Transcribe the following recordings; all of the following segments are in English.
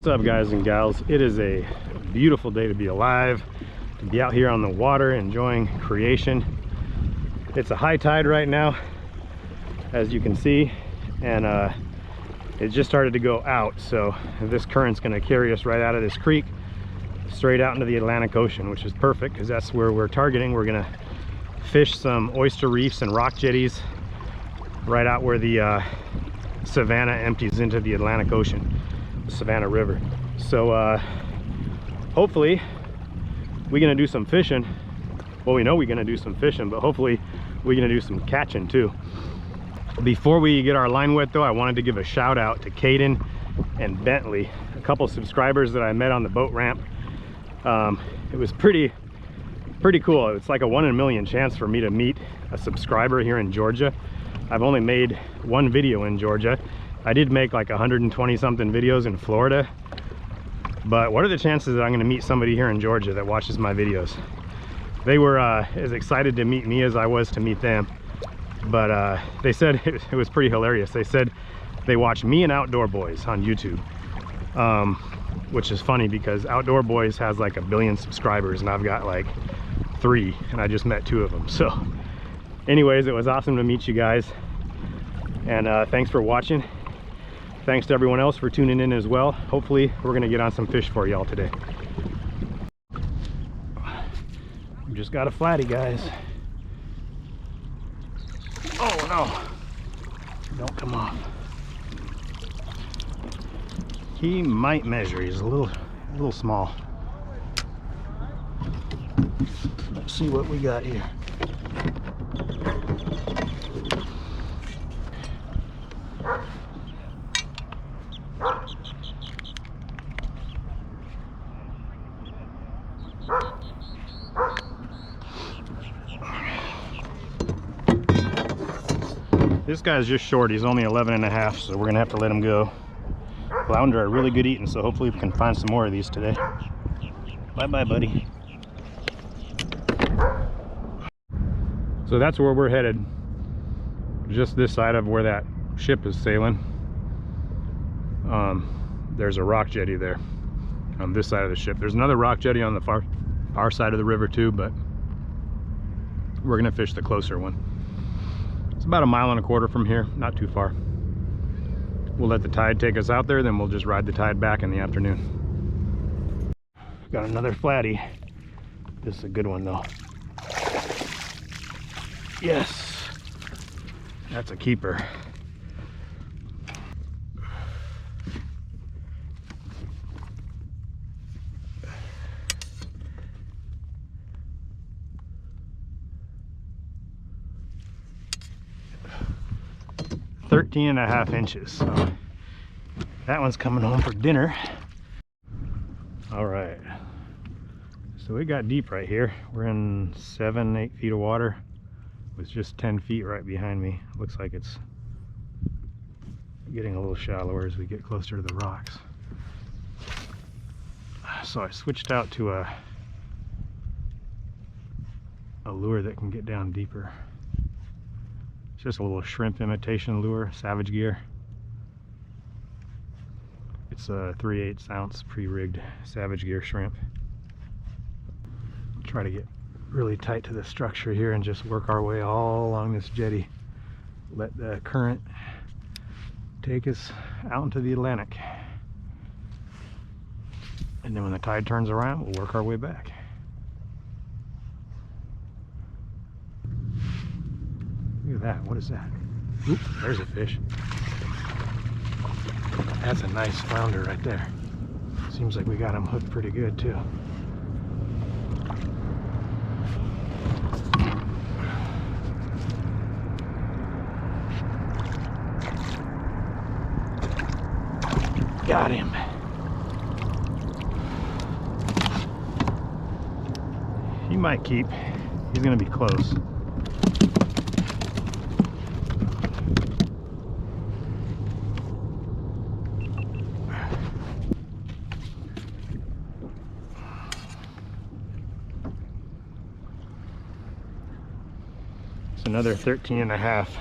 What's up, guys and gals? It is a beautiful day to be alive, to be out here on the water enjoying creation. It's a high tide right now, as you can see, and it just started to go out, so this current's going to carry us right out of this creek straight out into the Atlantic Ocean, which is perfect because that's where we're targeting. We're going to fish some oyster reefs and rock jetties right out where the Savannah empties into the Atlantic Ocean, the Savannah River. So hopefully we're gonna do some fishing. Well, we know we're gonna do some fishing, but hopefully we're gonna do some catching too. Before we get our line wet though, I wanted to give a shout out to Caden and Bentley, a couple subscribers that I met on the boat ramp. It was pretty cool. It's like a 1 in a million chance for me to meet a subscriber here in Georgia. I've only made one video in Georgia. I did make like 120 something videos in Florida, but what are the chances that I'm going to meet somebody here in Georgia that watches my videos? They were as excited to meet me as I was to meet them, but they said it was pretty hilarious. They said they watch me and Outdoor Boys on YouTube, which is funny because Outdoor Boys has like 1 billion subscribers and I've got like 3, and I just met 2 of them. So anyways, it was awesome to meet you guys, and thanks for watching. Thanks to everyone else for tuning in as well. Hopefully we're gonna get on some fish for y'all today. We just got a flatty, guys. Oh no, don't come off. He might measure. He's a little small. Let's see what we got here. This guy's just short. He's only 11 and a half, so we're gonna have to let him go. Flounder are really good eating, so hopefully we can find some more of these today. Bye bye, buddy. So that's where we're headed, just this side of where that ship is sailing. There's a rock jetty there on this side of the ship. There's another rock jetty on the far side of the river too, but we're gonna fish the closer one. It's about 1.25 miles from here, not too far. We'll let the tide take us out there, then we'll just ride the tide back in the afternoon. Got another flatty. This is a good one though. Yes, that's a keeper. Thirteen and a half inches. So that one's coming home for dinner. All right. So we got deep right here. We're in 7-8 feet of water with just 10 feet right behind me. Looks like it's getting a little shallower as we get closer to the rocks. So I switched out to a lure that can get down deeper. It's just a little shrimp imitation lure, Savage Gear. It's a 3/8 ounce pre-rigged Savage Gear shrimp. Try to get really tight to the structure here and just work our way all along this jetty. Let the current take us out into the Atlantic. And then when the tide turns around, we'll work our way back. Look at that. What is that? Oop, there's a fish. That's a nice flounder right there. Seems like we got him hooked pretty good too. Got him. He might keep. He's gonna be close. It's another 13 and a half.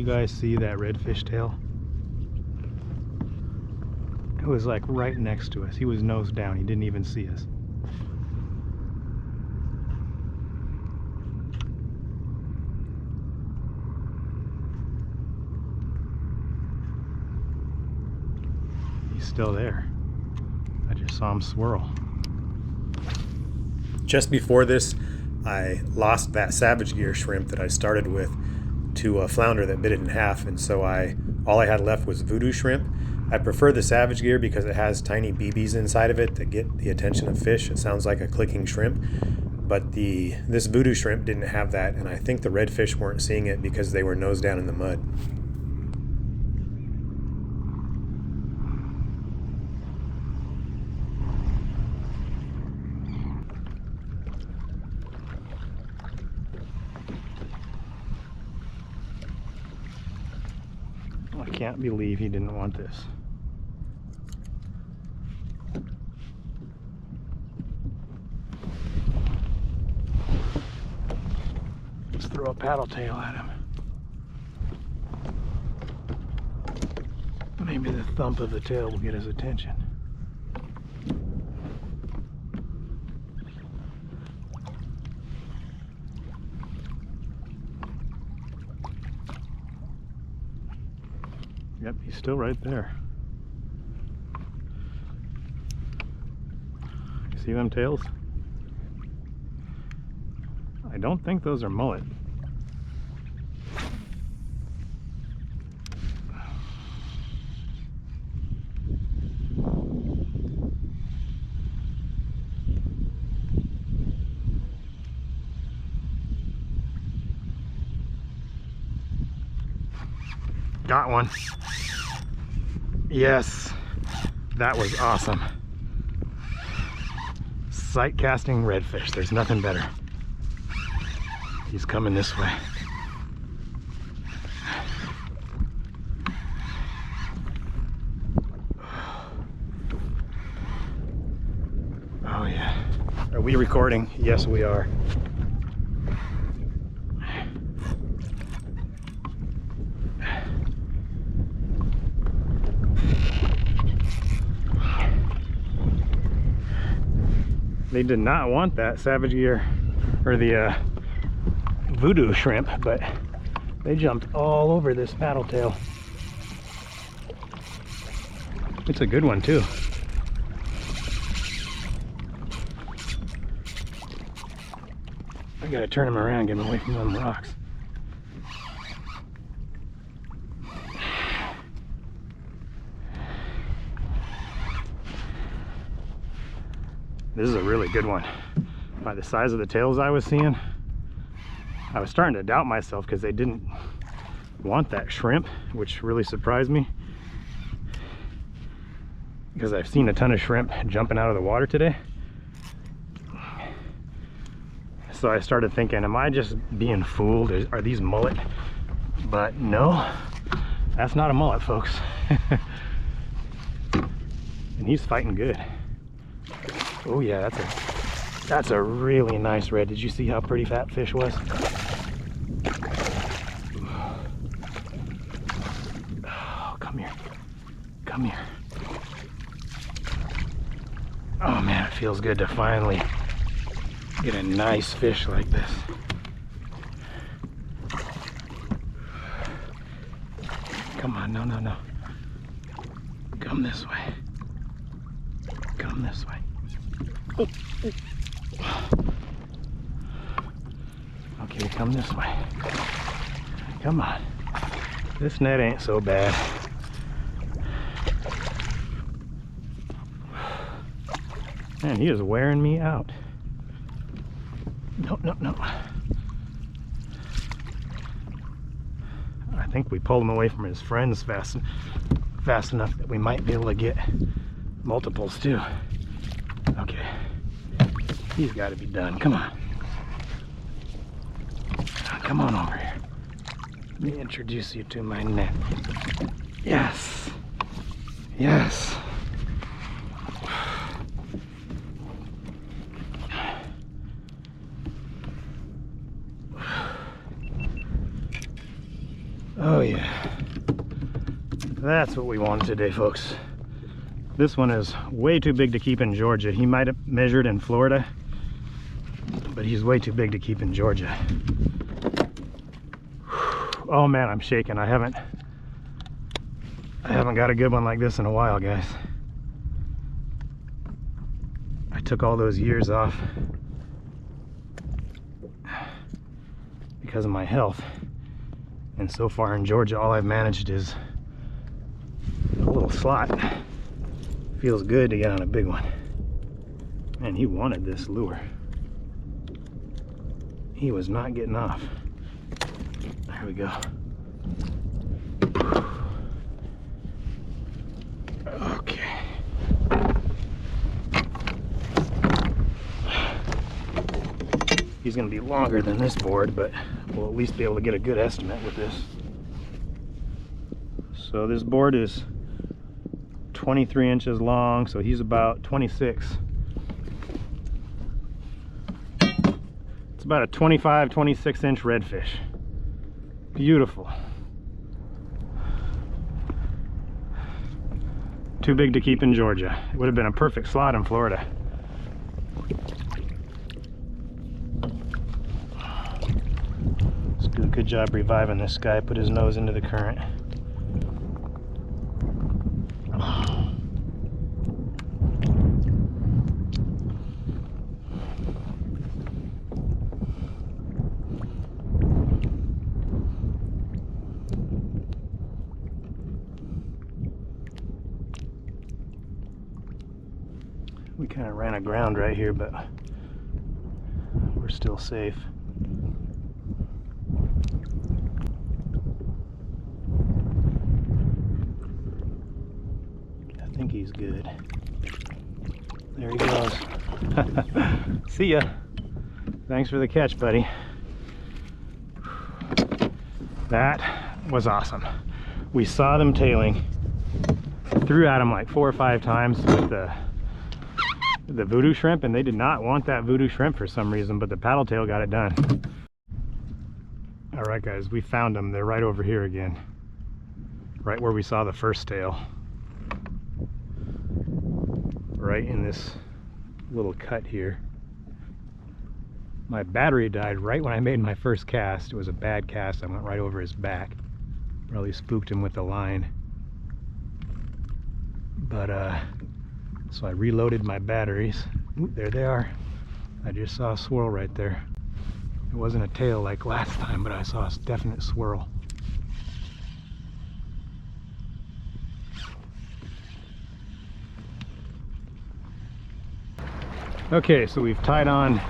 you guys see that redfish tail? It was like right next to us. He was nose down. He didn't even see us. He's still there. I just saw him swirl. Just before this, I lost that Savage Gear shrimp that I started with to a flounder that bit it in half, and so all I had left was voodoo shrimp. I prefer the Savage Gear because it has tiny BBs inside of it that get the attention of fish. It sounds like a clicking shrimp, but this voodoo shrimp didn't have that, and I think the redfish weren't seeing it because they were nose down in the mud. I can't believe he didn't want this. Let's throw a paddle tail at him. Maybe the thump of the tail will get his attention. Yep, he's still right there. You see them tails? I don't think those are mullet. Got one. Yes, that was awesome. Sight casting redfish, there's nothing better. He's coming this way. Oh yeah. Are we recording? Yes, we are. They did not want that Savage Gear or the voodoo shrimp, but they jumped all over this paddle tail. It's a good one too. I gotta turn him around, get him away from them rocks. This is a really good one. By the size of the tails I was seeing, I was starting to doubt myself because they didn't want that shrimp, which really surprised me. Because I've seen a ton of shrimp jumping out of the water today. So I started thinking, am I just being fooled? Are these mullet? But no, that's not a mullet, folks. And he's fighting good. Oh yeah, that's a really nice red. Did you see how pretty that fish was? Oh, come here. Come here. Oh man, it feels good to finally get a nice fish like this. Come on, no, no, no. Come this way. Come this way. Oh, oh. Okay, come this way. Come on. This net ain't so bad. Man, he is wearing me out. No, no, no. I think we pulled him away from his friends fast enough that we might be able to get multiples too. Okay, he's got to be done. Come on. Come on over here. Let me introduce you to my net. Yes. Yes. Oh yeah. That's what we wanted today, folks. This one is way too big to keep in Georgia. He might have measured in Florida, but he's way too big to keep in Georgia. Oh man, I'm shaking. I haven't got a good one like this in a while, guys. I took all those years off because of my health, and so far in Georgia all I've managed is a little slot. Feels good to get on a big one. Man, he wanted this lure. He was not getting off. There we go. Okay. He's gonna be longer than this board, but we'll at least be able to get a good estimate with this. So this board is 23 inches long, so he's about 26. It's about a 25, 26 inch redfish. Beautiful. Too big to keep in Georgia. It would have been a perfect slot in Florida. Let's do a good job reviving this guy. Put his nose into the current. We kind of ran aground right here, but we're still safe. I think he's good. There he goes. See ya. Thanks for the catch, buddy. That was awesome. We saw them tailing. Threw at them like 4 or 5 times with the voodoo shrimp, and they did not want that voodoo shrimp for some reason, but the paddle tail got it done. All right, guys, we found them. They're right over here again, right where we saw the first tail, right in this little cut here. My battery died right when I made my first cast. It was a bad cast. I went right over his back, probably spooked him with the line, but so I reloaded my batteries. Ooh, there they are. I just saw a swirl right there. It wasn't a tail like last time, but I saw a definite swirl. Okay, so we've tied on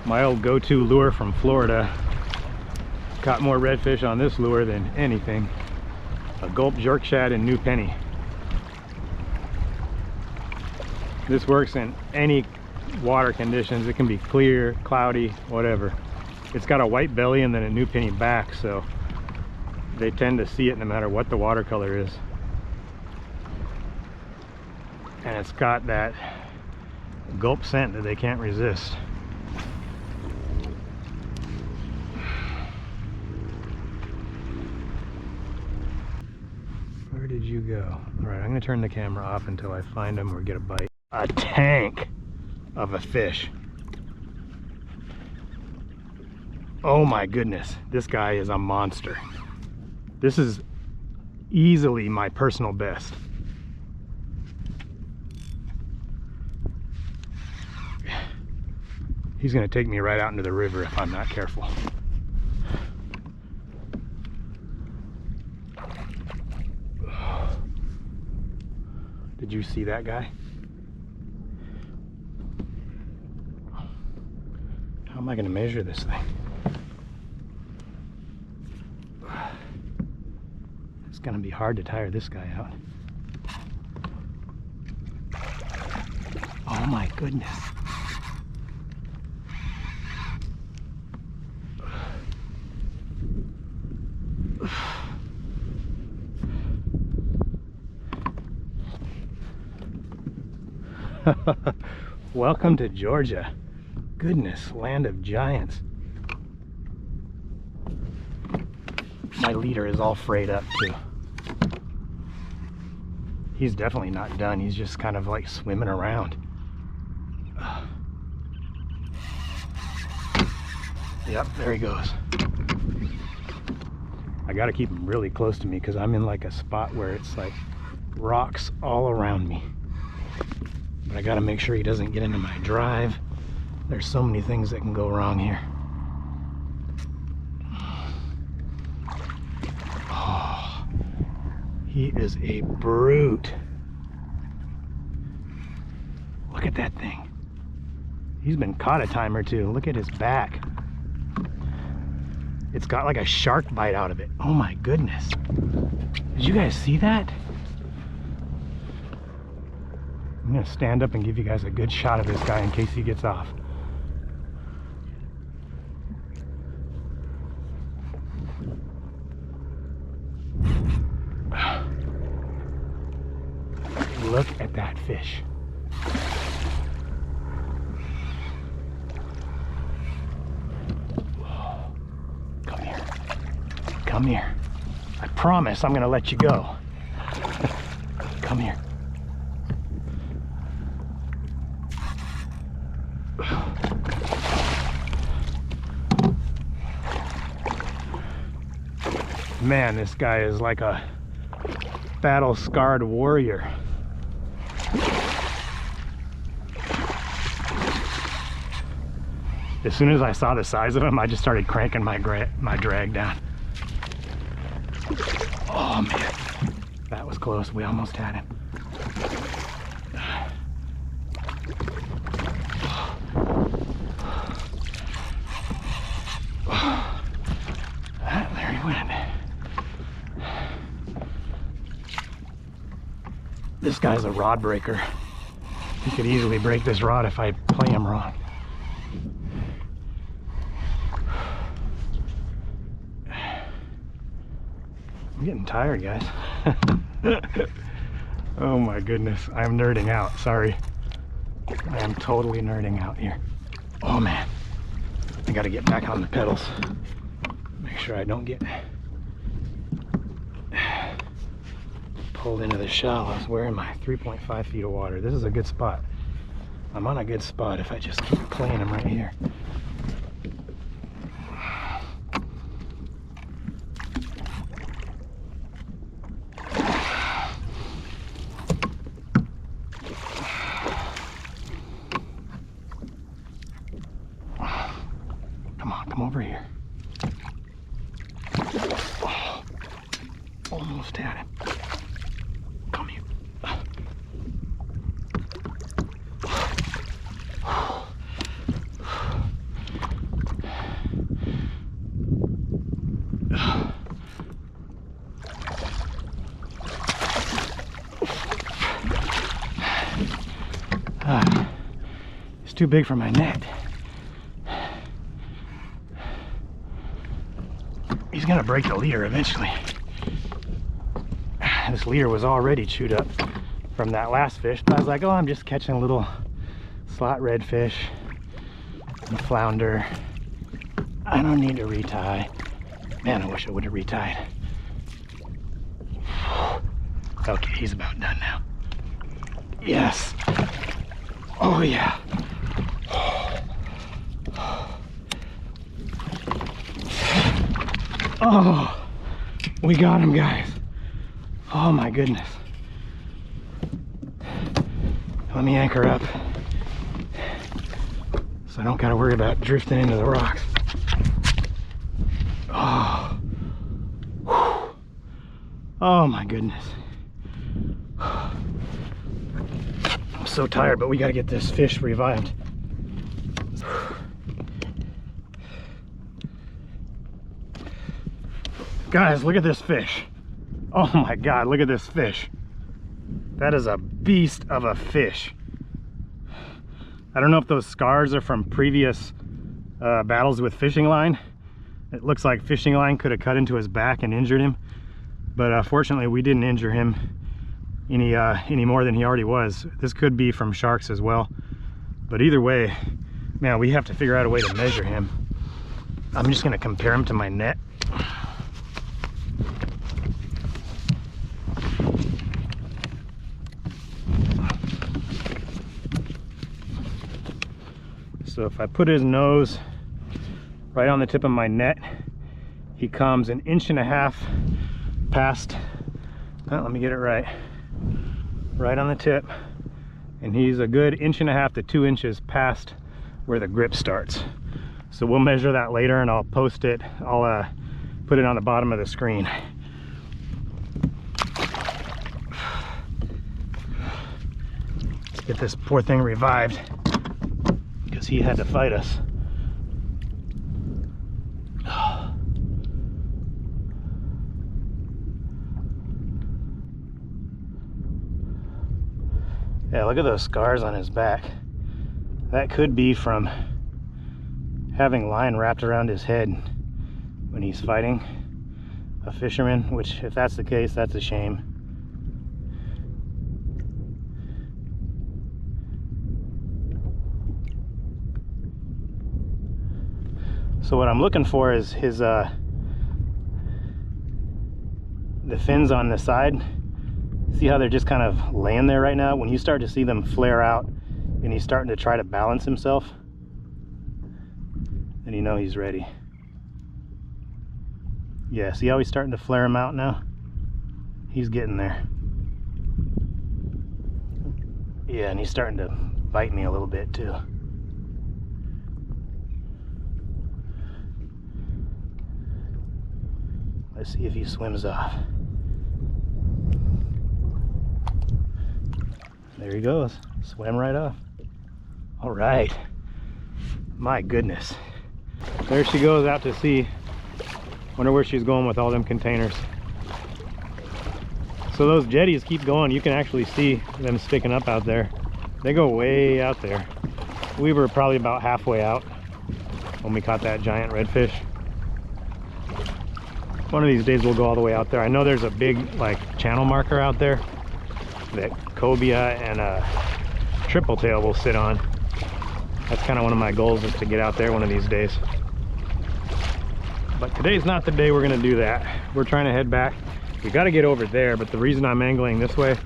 my old go-to lure from Florida. Caught more redfish on this lure than anything. A gulp jerk shad and new penny. This works in any water conditions. It can be clear, cloudy, whatever. It's got a white belly and then a new penny back, so they tend to see it no matter what the watercolor is. And it's got that gulp scent that they can't resist. Where did you go? All right, I'm gonna turn the camera off until I find them or get a bite. A tank of a fish. Oh my goodness, this guy is a monster. This is easily my personal best. He's gonna take me right out into the river if I'm not careful. Did you see that guy? How am I going to measure this thing? It's going to be hard to tire this guy out. Oh my goodness. Welcome to Georgia. Goodness, land of giants. My leader is all frayed up too. He's definitely not done. He's just kind of like swimming around. Yep, there he goes. I gotta keep him really close to me because I'm in like a spot where it's like rocks all around me. But I gotta make sure he doesn't get into my drive. There's so many things that can go wrong here. Oh, he is a brute. Look at that thing. He's been caught a time or two. Look at his back. It's got like a shark bite out of it. Oh my goodness. Did you guys see that? I'm gonna stand up and give you guys a good shot of this guy in case he gets off. Look at that fish. Come here. I promise I'm gonna let you go. Come here. Man, this guy is like a battle-scarred warrior. As soon as I saw the size of him, I just started cranking my drag down. Oh man, that was close. We almost had him. There he went. This guy's a rod breaker. He could easily break this rod if I play him wrong. I'm getting tired, guys. Oh my goodness, I'm nerding out. Sorry. I am totally nerding out here. Oh man, I gotta get back on the pedals. Make sure I don't get pulled into the shallows. Where am I? 3.5 feet of water. This is a good spot. I'm on a good spot if I just keep playing them right here. Come over here. Oh, almost had him. Come here. It's too big for my net. He's gonna break the leader eventually. This leader was already chewed up from that last fish, but I was like, oh, I'm just catching a little slot redfish and flounder. I don't need to retie. Man, I wish I would have retied. Okay, he's about done now. Yes. Oh yeah. Oh, we got him, guys. Oh my goodness. Let me anchor up so I don't gotta worry about drifting into the rocks. Oh, whew. Oh my goodness. I'm so tired, but we gotta get this fish revived. Guys, look at this fish. Oh my God, look at this fish. That is a beast of a fish. I don't know if those scars are from previous battles with fishing line. It looks like fishing line could have cut into his back and injured him. But fortunately, we didn't injure him any more than he already was. This could be from sharks as well. But either way, man, we have to figure out a way to measure him. I'm just gonna compare him to my net. So if I put his nose right on the tip of my net, he comes 1.5 inches past, let me get it right on the tip, and he's a good 1.5 to 2 inches past where the grip starts. So we'll measure that later and I'll post it. I'll put it on the bottom of the screen. Let's get this poor thing revived because he had to fight us. Yeah, look at those scars on his back. That could be from having line wrapped around his head when he's fighting a fisherman, which if that's the case, that's a shame. So what I'm looking for is his the fins on the side. See how they're just kind of laying there right now? When you start to see them flare out and he's starting to try to balance himself, then you know he's ready. Yeah, see how he's starting to flare him out now? He's getting there. Yeah, and he's starting to bite me a little bit too. Let's see if he swims off. There he goes, swam right off. All right, my goodness. There she goes out to sea. Wonder where she's going with all them containers. So those jetties keep going. You can actually see them sticking up out there. They go way out there. We were probably about halfway out when we caught that giant redfish. One of these days we'll go all the way out there. I know there's a big like channel marker out there that cobia and a triple tail will sit on. That's kind of one of my goals, is to get out there one of these days. But today's not the day we're gonna do that. We're trying to head back. We got to get over there, but the reason I'm angling this way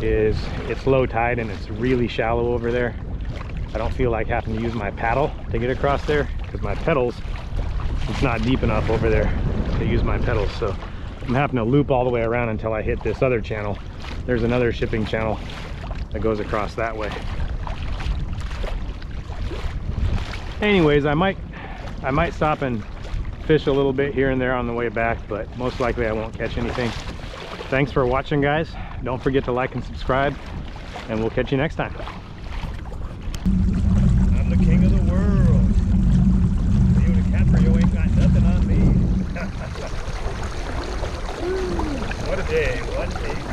is it's low tide and it's really shallow over there. I don't feel like having to use my paddle to get across there because my pedals, it's not deep enough over there to use my pedals. So I'm having to loop all the way around until I hit this other channel. There's another shipping channel that goes across that way. Anyways, I might stop and fish a little bit here and there on the way back, but most likely I won't catch anything. Thanks for watching, guys. Don't forget to like and subscribe, and we'll catch you next time. I'm the king of the world. You the Caprio ain't got nothing on me. What a day, what a day.